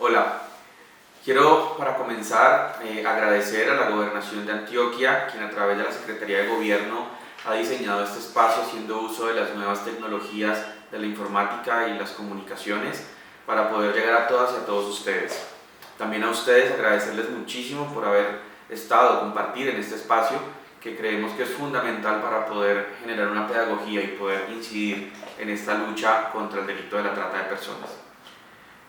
Hola, quiero para comenzar agradecer a la Gobernación de Antioquia, quien a través de la Secretaría de Gobierno ha diseñado este espacio haciendo uso de las nuevas tecnologías de la informática y las comunicaciones para poder llegar a todas y a todos ustedes. También a ustedes agradecerles muchísimo por haber estado, compartir en este espacio que creemos que es fundamental para poder generar una pedagogía y poder incidir en esta lucha contra el delito de la trata de personas.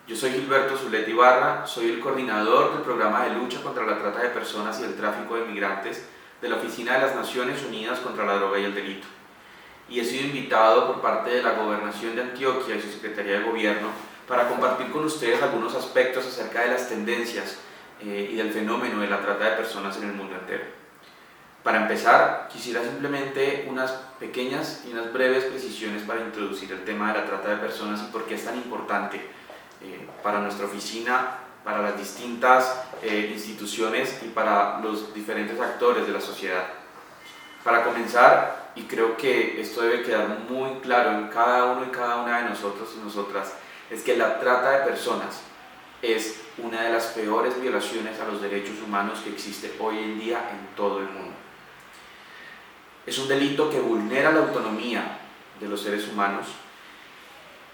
Yo soy Gilberto Zuleta Ibarra, soy el coordinador del programa de lucha contra la trata de personas y el tráfico de migrantes de la Oficina de las Naciones Unidas contra la Droga y el Delito. Y he sido invitado por parte de la Gobernación de Antioquia y su Secretaría de Gobierno para compartir con ustedes algunos aspectos acerca de las tendencias y del fenómeno de la trata de personas en el mundo entero. Para empezar, quisiera simplemente unas pequeñas y unas breves precisiones para introducir el tema de la trata de personas y por qué es tan importante para nuestra oficina, para las distintas instituciones y para los diferentes actores de la sociedad. Para comenzar, y creo que esto debe quedar muy claro en cada uno y cada una de nosotros y nosotras, es que la trata de personas es una de las peores violaciones a los derechos humanos que existe hoy en día en todo el mundo. Es un delito que vulnera la autonomía de los seres humanos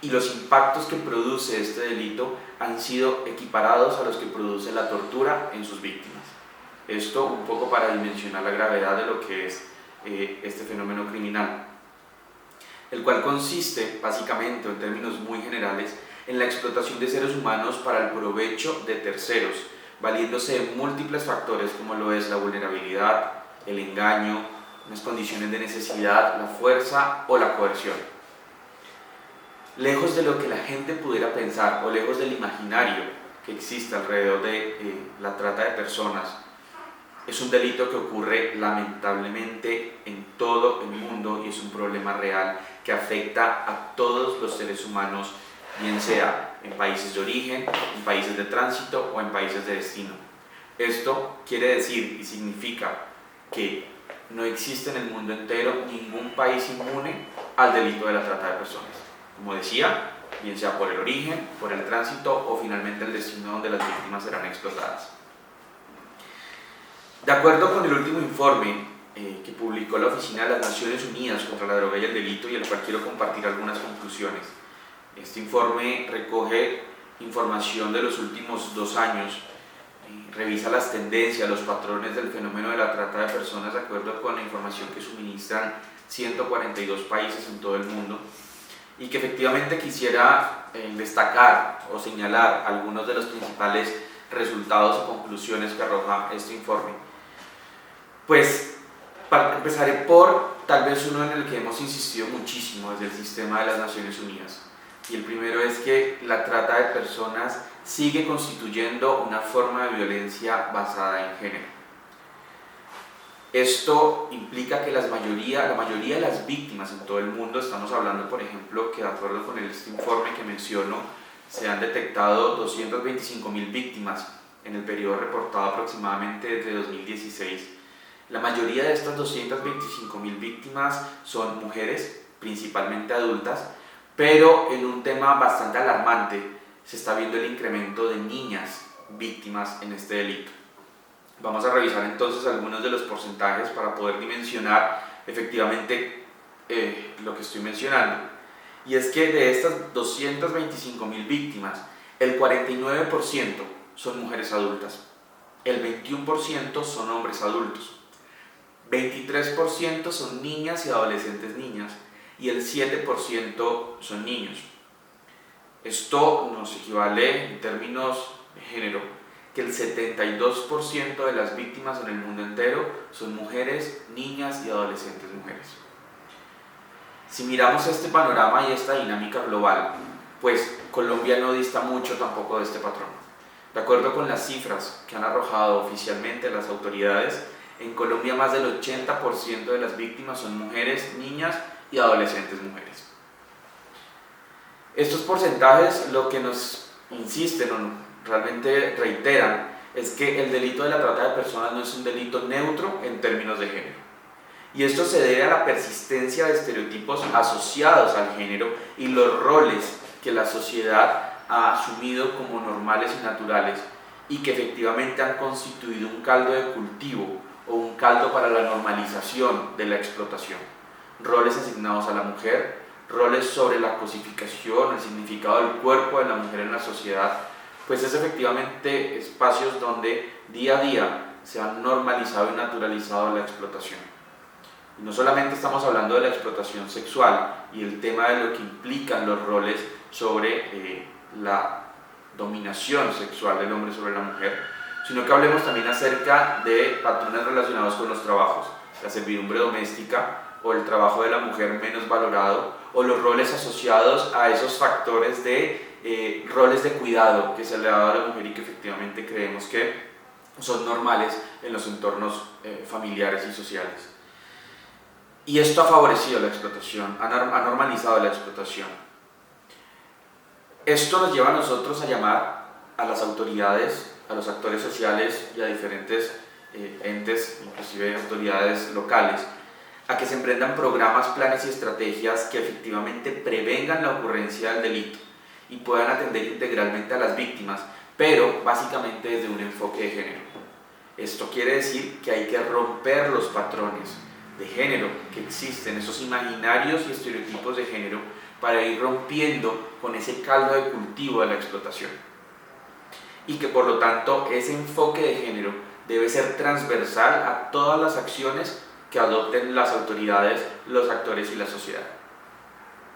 y los impactos que produce este delito han sido equiparados a los que produce la tortura en sus víctimas. Esto un poco para dimensionar la gravedad de lo que es este fenómeno criminal, el cual consiste básicamente, en términos muy generales, en la explotación de seres humanos para el provecho de terceros, valiéndose de múltiples factores como lo es la vulnerabilidad, el engaño, unas condiciones de necesidad, la fuerza o la coerción. Lejos de lo que la gente pudiera pensar o lejos del imaginario que existe alrededor de la trata de personas, es un delito que ocurre lamentablemente en todo el mundo y es un problema real que afecta a todos los seres humanos, bien sea en países de origen, en países de tránsito o en países de destino. Esto quiere decir y significa que no existe en el mundo entero ningún país inmune al delito de la trata de personas. Como decía, bien sea por el origen, por el tránsito o finalmente el destino donde las víctimas serán explotadas. De acuerdo con el último informe que publicó la Oficina de las Naciones Unidas contra la Droga y el Delito, y el cual quiero compartir algunas conclusiones, este informe recoge información de los últimos 2 años, revisa las tendencias, los patrones del fenómeno de la trata de personas de acuerdo con la información que suministran 142 países en todo el mundo, y que efectivamente quisiera destacar o señalar algunos de los principales resultados o conclusiones que arroja este informe. Pues empezaré por tal vez uno en el que hemos insistido muchísimo desde el sistema de las Naciones Unidas, y el primero es que la trata de personas sigue constituyendo una forma de violencia basada en género. Esto implica que la mayoría de las víctimas en todo el mundo, estamos hablando por ejemplo que de acuerdo con este informe que menciono, se han detectado 225.000 víctimas en el periodo reportado aproximadamente desde 2016. La mayoría de estas 225.000 víctimas son mujeres, principalmente adultas, pero en un tema bastante alarmante se está viendo el incremento de niñas víctimas en este delito. Vamos a revisar entonces algunos de los porcentajes para poder dimensionar efectivamente lo que estoy mencionando. Y es que de estas 225.000 víctimas, el 49% son mujeres adultas, el 21% son hombres adultos, 23% son niñas y adolescentes niñas y el 7% son niños. Esto nos equivale en términos de género que el 72% de las víctimas en el mundo entero son mujeres, niñas y adolescentes mujeres. Si miramos este panorama y esta dinámica global, pues Colombia no dista mucho tampoco de este patrón. De acuerdo con las cifras que han arrojado oficialmente las autoridades, en Colombia más del 80% de las víctimas son mujeres, niñas y adolescentes mujeres. Estos porcentajes lo que nos insisten o realmente reiteran es que el delito de la trata de personas no es un delito neutro en términos de género. Y esto se debe a la persistencia de estereotipos asociados al género y los roles que la sociedad ha asumido como normales y naturales y que efectivamente han constituido un caldo de cultivo o un caldo para la normalización de la explotación. Roles asignados a la mujer, roles sobre la cosificación, el significado del cuerpo de la mujer en la sociedad, pues es efectivamente espacios donde día a día se han normalizado y naturalizado la explotación. Y no solamente estamos hablando de la explotación sexual y el tema de lo que implican los roles sobre la dominación sexual del hombre sobre la mujer, sino que hablemos también acerca de patrones relacionados con los trabajos, la servidumbre doméstica o el trabajo de la mujer menos valorado, o los roles asociados a esos factores de roles de cuidado que se le ha dado a la mujer y que efectivamente creemos que son normales en los entornos familiares y sociales. Y esto ha favorecido la explotación, ha normalizado la explotación. Esto nos lleva a nosotros a llamar a las autoridades, a los actores sociales y a diferentes entes, inclusive autoridades locales, a que se emprendan programas, planes y estrategias que efectivamente prevengan la ocurrencia del delito y puedan atender integralmente a las víctimas, pero básicamente desde un enfoque de género. Esto quiere decir que hay que romper los patrones de género que existen, esos imaginarios y estereotipos de género, para ir rompiendo con ese caldo de cultivo de la explotación. Y que por lo tanto ese enfoque de género debe ser transversal a todas las acciones que adopten las autoridades, los actores y la sociedad.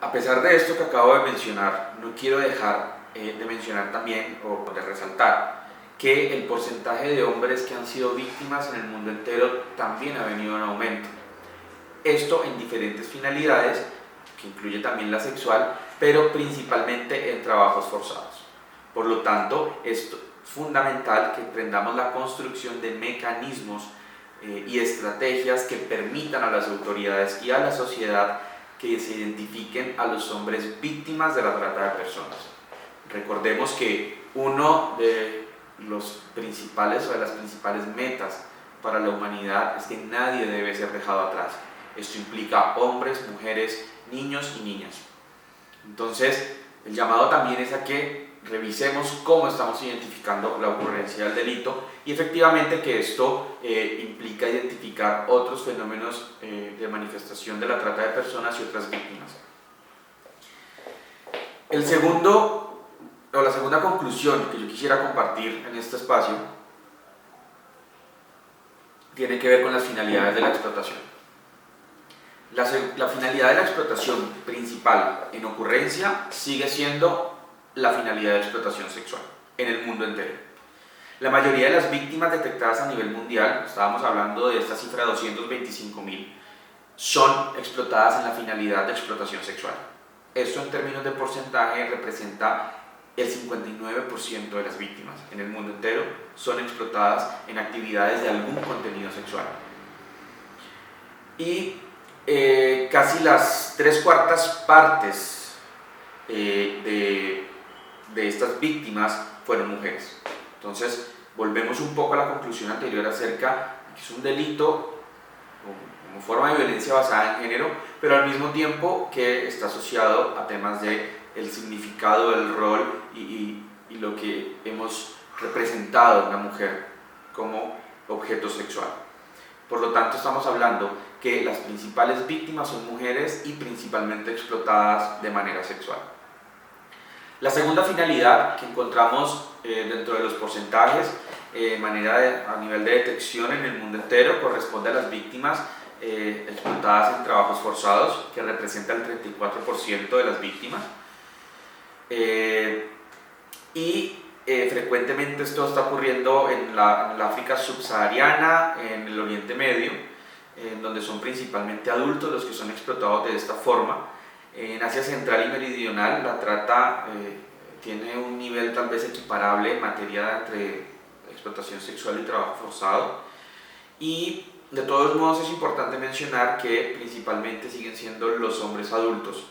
A pesar de esto que acabo de mencionar, no quiero dejar de mencionar también o de resaltar que el porcentaje de hombres que han sido víctimas en el mundo entero también ha venido en aumento. Esto en diferentes finalidades, que incluye también la sexual, pero principalmente en trabajos forzados. Por lo tanto, es fundamental que emprendamos la construcción de mecanismos y estrategias que permitan a las autoridades y a la sociedad que se identifiquen a los hombres víctimas de la trata de personas. Recordemos que uno de los principales o de las principales metas para la humanidad es que nadie debe ser dejado atrás. Esto implica hombres, mujeres, niños y niñas. Entonces, el llamado también es a que revisemos cómo estamos identificando la ocurrencia del delito y efectivamente que esto implica identificar otros fenómenos de manifestación de la trata de personas y otras víctimas. La segunda conclusión que yo quisiera compartir en este espacio tiene que ver con las finalidades de la explotación. La finalidad de la explotación principal en ocurrencia sigue siendo la finalidad de explotación sexual en el mundo entero. La mayoría de las víctimas detectadas a nivel mundial, estábamos hablando de esta cifra de 225.000, son explotadas en la finalidad de explotación sexual. Esto en términos de porcentaje representa el 59% de las víctimas en el mundo entero son explotadas en actividades de algún contenido sexual. Y casi las 3/4 partes de estas víctimas fueron mujeres. Entonces, volvemos un poco a la conclusión anterior acerca de que es un delito como forma de violencia basada en género, pero al mismo tiempo que está asociado a temas de el significado del rol y lo que hemos representado en la mujer como objeto sexual. Por lo tanto, estamos hablando que las principales víctimas son mujeres y principalmente explotadas de manera sexual. La segunda finalidad que encontramos dentro de los porcentajes a nivel de detección en el mundo entero corresponde a las víctimas explotadas en trabajos forzados, que representa el 34% de las víctimas. Frecuentemente esto está ocurriendo en la África subsahariana, en el Oriente Medio, en donde son principalmente adultos los que son explotados de esta forma. En Asia Central y Meridional la trata tiene un nivel tal vez equiparable en materia entre explotación sexual y trabajo forzado. Y de todos modos es importante mencionar que principalmente siguen siendo los hombres adultos,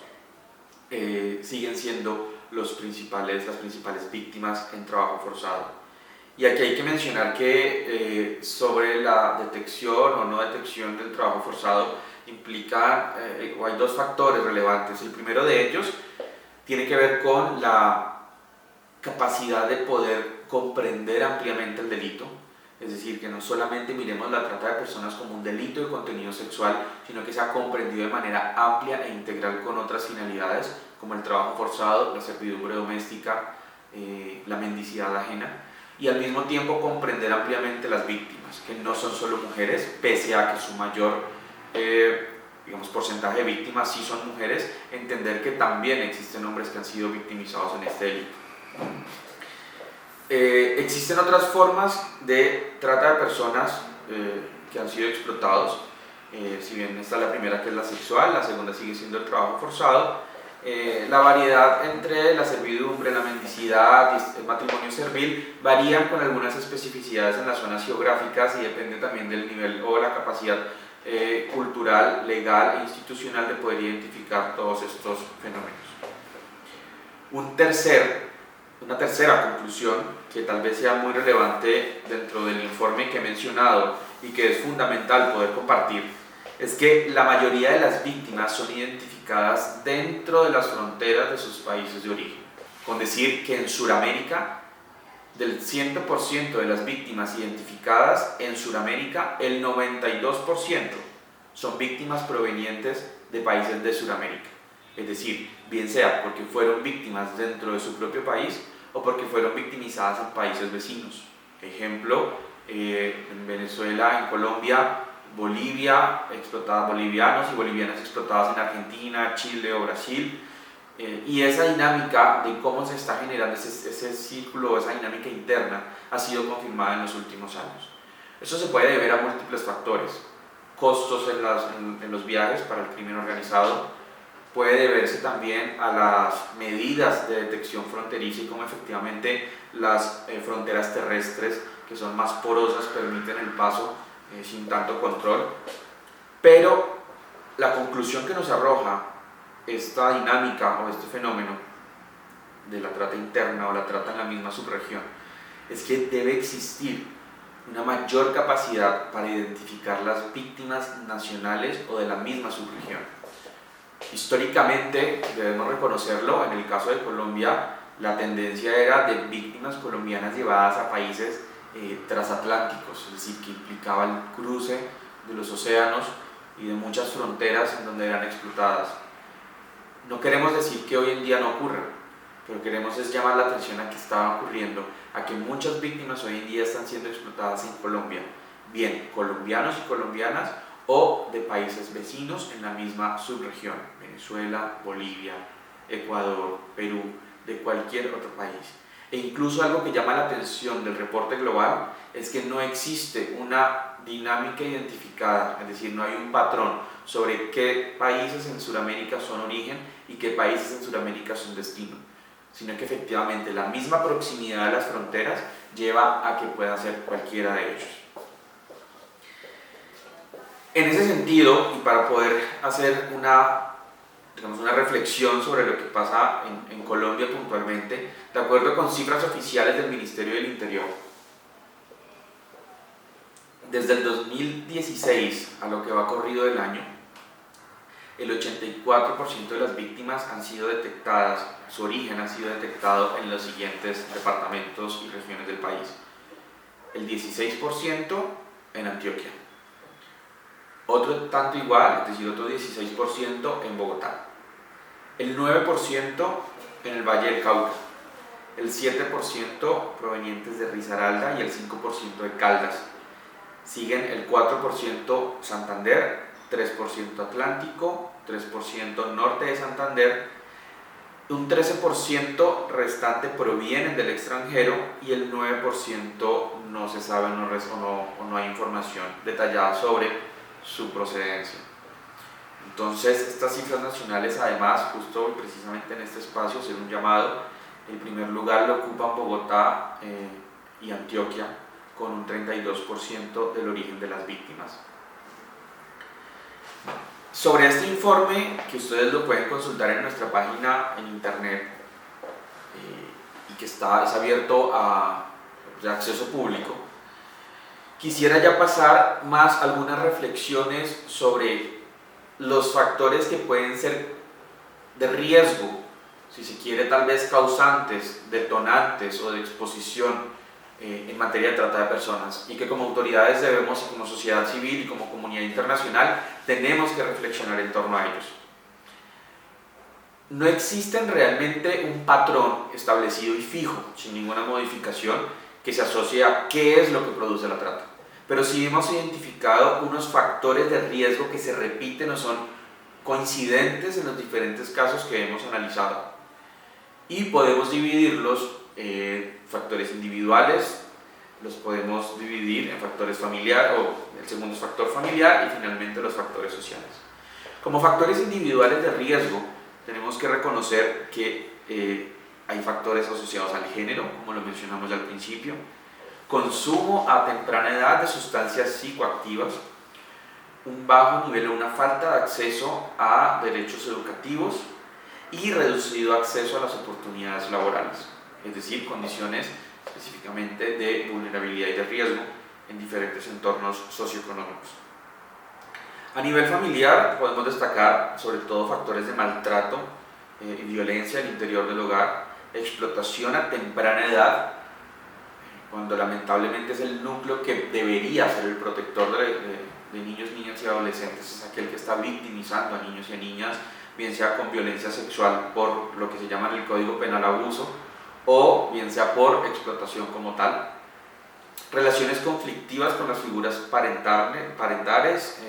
siguen siendo las principales víctimas en trabajo forzado. Y aquí hay que mencionar que sobre la detección o no detección del trabajo forzado implica, hay dos factores relevantes. El primero de ellos tiene que ver con la capacidad de poder comprender ampliamente el delito, es decir, que no solamente miremos la trata de personas como un delito de contenido sexual, sino que sea comprendido de manera amplia e integral con otras finalidades, como el trabajo forzado, la servidumbre doméstica, la mendicidad ajena, y al mismo tiempo comprender ampliamente las víctimas, que no son solo mujeres, pese a que su mayor porcentaje de víctimas sí son mujeres, entender que también existen hombres que han sido victimizados en este delito. Existen otras formas de trata de personas que han sido explotados, si bien esta es la primera, que es la sexual, la segunda sigue siendo el trabajo forzado. La variedad entre la servidumbre, la mendicidad y el matrimonio servil varían con algunas especificidades en las zonas geográficas y depende también del nivel o la capacidad cultural, legal e institucional de poder identificar todos estos fenómenos. Una tercera conclusión, que tal vez sea muy relevante dentro del informe que he mencionado y que es fundamental poder compartir, es que la mayoría de las víctimas son identificadas dentro de las fronteras de sus países de origen. Con decir que en Sudamérica, del 100% de las víctimas identificadas en Sudamérica, el 92% son víctimas provenientes de países de Sudamérica. Es decir, bien sea porque fueron víctimas dentro de su propio país o porque fueron victimizadas en países vecinos. Ejemplo, en Venezuela, en Colombia, Bolivia, bolivianos y bolivianas explotadas en Argentina, Chile o Brasil. Y esa dinámica de cómo se está generando ese círculo, esa dinámica interna, ha sido confirmada en los últimos años. Eso se puede deber a múltiples factores: costos en los viajes para el crimen organizado, puede deberse también a las medidas de detección fronteriza y cómo efectivamente las fronteras terrestres, que son más porosas, permiten el paso sin tanto control. Pero la conclusión que nos arroja esta dinámica o este fenómeno de la trata interna o la trata en la misma subregión es que debe existir una mayor capacidad para identificar las víctimas nacionales o de la misma subregión. Históricamente, debemos reconocerlo, en el caso de Colombia, la tendencia era de víctimas colombianas llevadas a países transatlánticos, es decir, que implicaba el cruce de los océanos y de muchas fronteras en donde eran explotadas. No queremos decir que hoy en día no ocurra, pero queremos es llamar la atención a que está ocurriendo, a que muchas víctimas hoy en día están siendo explotadas en Colombia, bien colombianos y colombianas o de países vecinos en la misma subregión, Venezuela, Bolivia, Ecuador, Perú, de cualquier otro país. E incluso algo que llama la atención del reporte global es que no existe una dinámica identificada, es decir, no hay un patrón sobre qué países en Sudamérica son origen y qué países en Sudamérica son destino, sino que efectivamente la misma proximidad de las fronteras lleva a que pueda ser cualquiera de ellos. En ese sentido, y para poder hacer una reflexión sobre lo que pasa en Colombia puntualmente, de acuerdo con cifras oficiales del Ministerio del Interior, desde el 2016 a lo que va corrido del año, el 84% de las víctimas han sido detectadas, su origen ha sido detectado en los siguientes departamentos y regiones del país: el 16% en Antioquia, otro tanto igual, es decir, otro 16% en Bogotá, el 9% en el Valle del Cauca, el 7% provenientes de Risaralda y el 5% de Caldas. Siguen el 4% Santander, 3% Atlántico, 3% norte de Santander, un 13% restante provienen del extranjero y el 9% no se sabe o no hay información detallada sobre su procedencia. Entonces, estas cifras nacionales, además, justo precisamente en este espacio, hacer un llamado. El primer lugar lo ocupan Bogotá y Antioquia, con un 32% del origen de las víctimas. Sobre este informe, que ustedes lo pueden consultar en nuestra página en internet y que es abierto de acceso público, quisiera ya pasar más algunas reflexiones sobre los factores que pueden ser de riesgo si se quiere tal vez causantes, detonantes o de exposición en materia de trata de personas, y que como autoridades debemos, como sociedad civil y como comunidad internacional, tenemos que reflexionar en torno a ellos. No existe realmente un patrón establecido y fijo, sin ninguna modificación, que se asocie a qué es lo que produce la trata. Pero sí hemos identificado unos factores de riesgo que se repiten o son coincidentes en los diferentes casos que hemos analizado. Y podemos dividirlos en factores individuales, los podemos dividir en factores familiares, o el segundo es factor familiar, y finalmente los factores sociales. Como factores individuales de riesgo, tenemos que reconocer que hay factores asociados al género, como lo mencionamos ya al principio, consumo a temprana edad de sustancias psicoactivas, un bajo nivel o una falta de acceso a derechos educativos y reducido acceso a las oportunidades laborales, es decir, condiciones específicamente de vulnerabilidad y de riesgo en diferentes entornos socioeconómicos. A nivel familiar podemos destacar sobre todo factores de maltrato y violencia al interior del hogar, explotación a temprana edad, cuando lamentablemente es el núcleo que debería ser el protector de niños, niñas y adolescentes, es aquel que está victimizando a niños y a niñas, bien sea con violencia sexual por lo que se llama en el Código Penal abuso, o bien sea por explotación como tal. Relaciones conflictivas con las figuras parentales,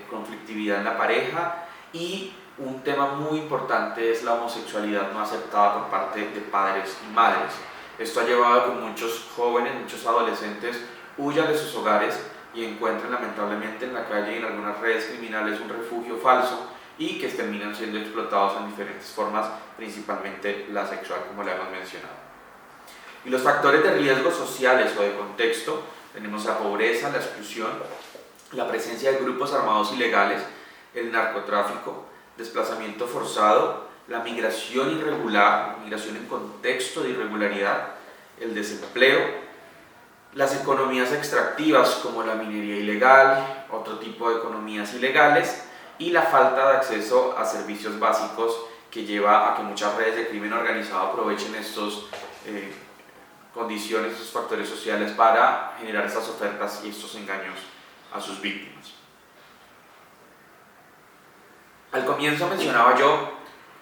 conflictividad en la pareja, y un tema muy importante es la homosexualidad no aceptada por parte de padres y madres. Esto ha llevado a que muchos jóvenes, muchos adolescentes huyan de sus hogares y encuentren lamentablemente en la calle y en algunas redes criminales un refugio falso, y que terminan siendo explotados en diferentes formas, principalmente la sexual, como le hemos mencionado. Y los factores de riesgo sociales o de contexto, tenemos la pobreza, la exclusión, la presencia de grupos armados ilegales, el narcotráfico, desplazamiento forzado, la migración irregular, migración en contexto de irregularidad, el desempleo, las economías extractivas como la minería ilegal, otro tipo de economías ilegales, y la falta de acceso a servicios básicos que lleva a que muchas redes de crimen organizado aprovechen estos condiciones, estos factores sociales para generar estas ofertas y estos engaños a sus víctimas. Al comienzo mencionaba yo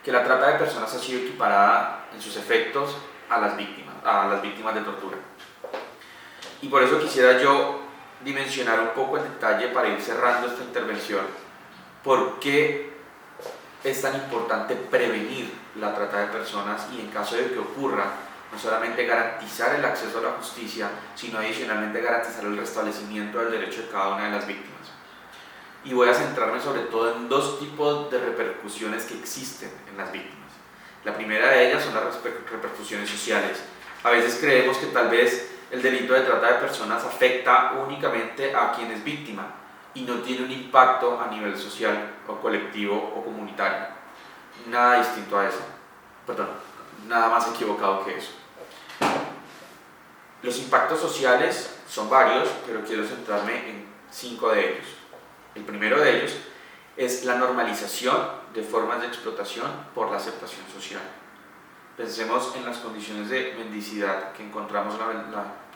que la trata de personas ha sido equiparada en sus efectos a las víctimas de tortura. Y por eso quisiera yo dimensionar un poco en detalle, para ir cerrando esta intervención, por qué es tan importante prevenir la trata de personas y, en caso de que ocurra, no solamente garantizar el acceso a la justicia, sino adicionalmente garantizar el restablecimiento del derecho de cada una de las víctimas. Y voy a centrarme sobre todo en dos tipos de repercusiones que existen en las víctimas. La primera de ellas son las repercusiones sociales. A veces creemos que tal vez el delito de trata de personas afecta únicamente a quien es víctima y no tiene un impacto a nivel social o colectivo o comunitario. Nada distinto a eso. Nada más equivocado que eso. Los impactos sociales son varios, pero quiero centrarme en 5 de ellos. El primero de ellos es la normalización de formas de explotación por la aceptación social. Pensemos en las condiciones de mendicidad que encontramos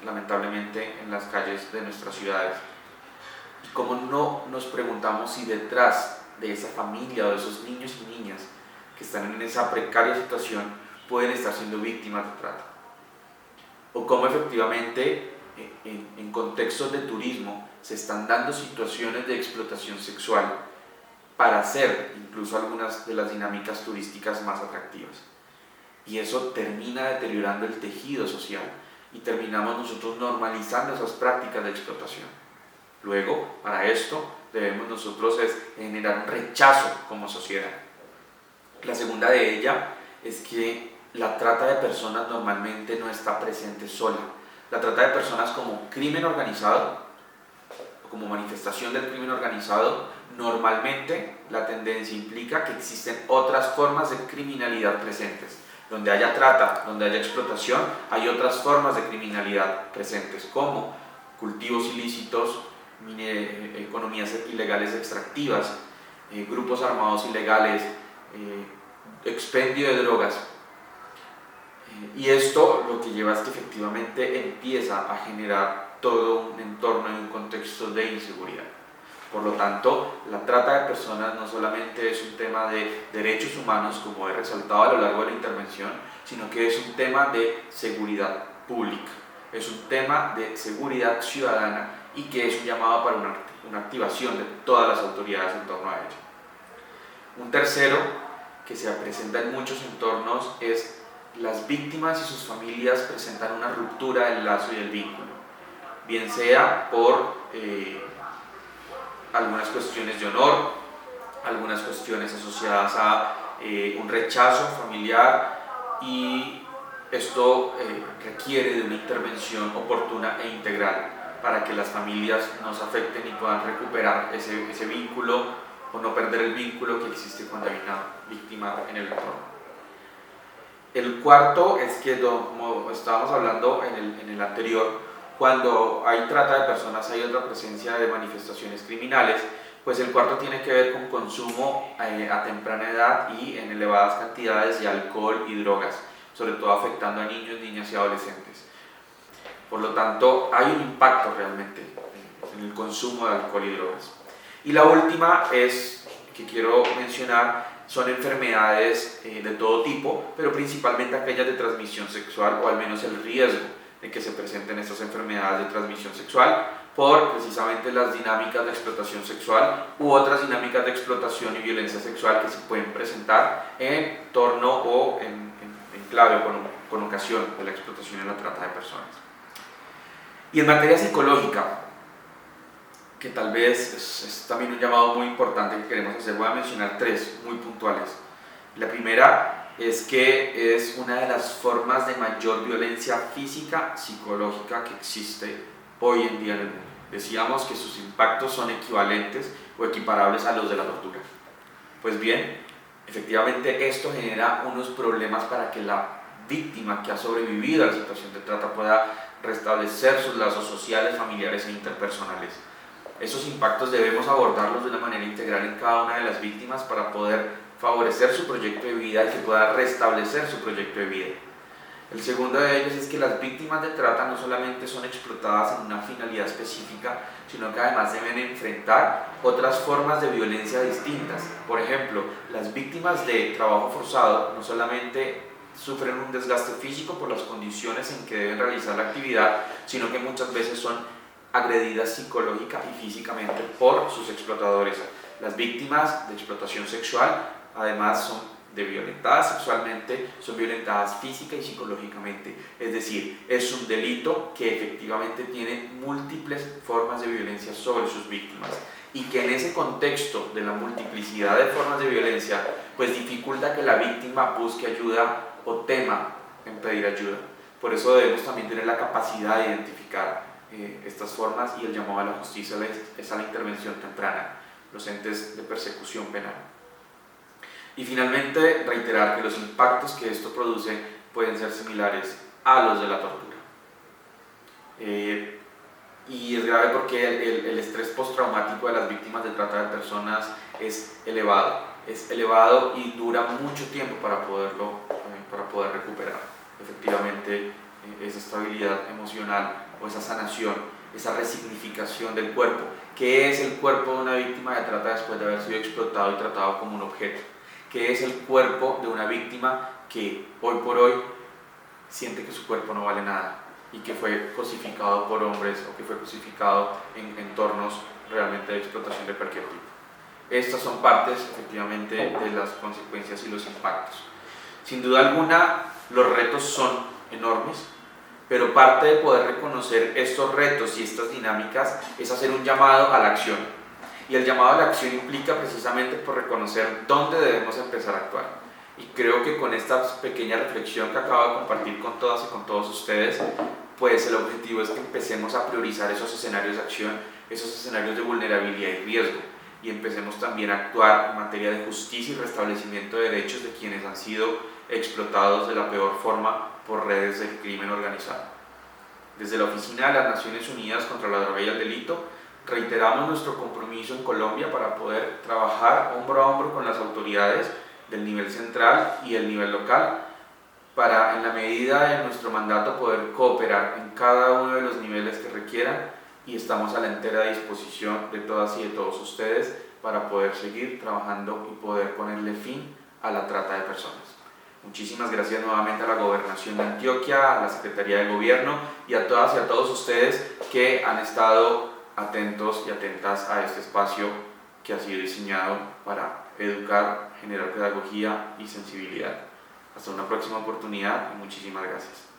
lamentablemente en las calles de nuestras ciudades. Y cómo no nos preguntamos si detrás de esa familia o de esos niños y niñas que están en esa precaria situación pueden estar siendo víctimas de trata. O cómo efectivamente en contextos de turismo se están dando situaciones de explotación sexual para hacer incluso algunas de las dinámicas turísticas más atractivas. Y eso termina deteriorando el tejido social y terminamos nosotros normalizando esas prácticas de explotación. Luego, para esto, debemos nosotros generar un rechazo como sociedad. La segunda de ella es que la trata de personas normalmente no está presente sola. La trata de personas como crimen organizado, como manifestación del crimen organizado, normalmente la tendencia implica que existen otras formas de criminalidad presentes. Donde haya trata, donde haya explotación, hay otras formas de criminalidad presentes, como cultivos ilícitos, economías ilegales extractivas, grupos armados ilegales, expendio de drogas. Y esto lo que lleva es que efectivamente empieza a generar todo un entorno y un contexto de inseguridad. Por lo tanto, la trata de personas no solamente es un tema de derechos humanos, como he resaltado a lo largo de la intervención, sino que es un tema de seguridad pública, es un tema de seguridad ciudadana y que es un llamado para una activación de todas las autoridades en torno a ello. Un tercero que se presenta en muchos entornos es las víctimas y sus familias presentan una ruptura del lazo y del vínculo, bien sea por algunas cuestiones de honor, algunas cuestiones asociadas a un rechazo familiar, y esto requiere de una intervención oportuna e integral para que las familias no se afecten y puedan recuperar ese vínculo o no perder el vínculo que existe cuando hay una víctima en el entorno. El cuarto es que, como estábamos hablando en el anterior, cuando hay trata de personas hay otra presencia de manifestaciones criminales, pues el cuarto tiene que ver con consumo a temprana edad y en elevadas cantidades de alcohol y drogas, sobre todo afectando a niños, niñas y adolescentes. Por lo tanto, hay un impacto realmente en el consumo de alcohol y drogas. Y la última es, que quiero mencionar, son enfermedades de todo tipo, pero principalmente aquellas de transmisión sexual, o al menos el riesgo de que se presenten estas enfermedades de transmisión sexual por precisamente las dinámicas de explotación sexual u otras dinámicas de explotación y violencia sexual que se pueden presentar en torno o en clave o con ocasión de la explotación y la trata de personas. Y en materia psicológica, que tal vez es también un llamado muy importante que queremos hacer, voy a mencionar tres muy puntuales. La primera es que es una de las formas de mayor violencia física psicológica que existe hoy en día en el mundo. Decíamos que sus impactos son equivalentes o equiparables a los de la tortura. Pues bien, efectivamente esto genera unos problemas para que la víctima que ha sobrevivido a la situación de trata pueda restablecer sus lazos sociales, familiares e interpersonales. Esos impactos debemos abordarlos de una manera integral en cada una de las víctimas para poder favorecer su proyecto de vida y que pueda restablecer su proyecto de vida. El segundo de ellos es que las víctimas de trata no solamente son explotadas en una finalidad específica, sino que además deben enfrentar otras formas de violencia distintas. Por ejemplo, las víctimas de trabajo forzado no solamente sufren un desgaste físico por las condiciones en que deben realizar la actividad, sino que muchas veces son agredidas psicológica y físicamente por sus explotadores. Las víctimas de explotación sexual además son violentadas sexualmente, son violentadas física y psicológicamente, es decir, es un delito que efectivamente tiene múltiples formas de violencia sobre sus víctimas y que en ese contexto de la multiplicidad de formas de violencia pues dificulta que la víctima busque ayuda o tema en pedir ayuda. Por eso debemos también tener la capacidad de identificar estas formas, y el llamado a la justicia es a la intervención temprana, los entes de persecución penal. Y finalmente, reiterar que los impactos que esto produce pueden ser similares a los de la tortura. Y es grave porque el estrés postraumático de las víctimas de trata de personas es elevado y dura mucho tiempo para poder recuperar efectivamente esa estabilidad emocional o esa sanación, esa resignificación del cuerpo. ¿Qué es el cuerpo de una víctima de trata después de haber sido explotado y tratado como un objeto? ¿Qué es el cuerpo de una víctima que hoy por hoy siente que su cuerpo no vale nada y que fue cosificado por hombres o que fue cosificado en entornos realmente de explotación de cualquier tipo? Estas son partes efectivamente de las consecuencias y los impactos. Sin duda alguna, los retos son enormes, pero parte de poder reconocer estos retos y estas dinámicas es hacer un llamado a la acción. Y el llamado a la acción implica precisamente por reconocer dónde debemos empezar a actuar. Y creo que con esta pequeña reflexión que acabo de compartir con todas y con todos ustedes, pues el objetivo es que empecemos a priorizar esos escenarios de acción, esos escenarios de vulnerabilidad y riesgo, y empecemos también a actuar en materia de justicia y restablecimiento de derechos de quienes han sido explotados de la peor forma por redes del crimen organizado. Desde la Oficina de las Naciones Unidas contra la Droga y el Delito, reiteramos nuestro compromiso en Colombia para poder trabajar hombro a hombro con las autoridades del nivel central y el nivel local para, en la medida de nuestro mandato, poder cooperar en cada uno de los niveles que requieran, y estamos a la entera disposición de todas y de todos ustedes para poder seguir trabajando y poder ponerle fin a la trata de personas. Muchísimas gracias nuevamente a la Gobernación de Antioquia, a la Secretaría de Gobierno y a todas y a todos ustedes que han estado atentos y atentas a este espacio que ha sido diseñado para educar, generar pedagogía y sensibilidad. Hasta una próxima oportunidad y muchísimas gracias.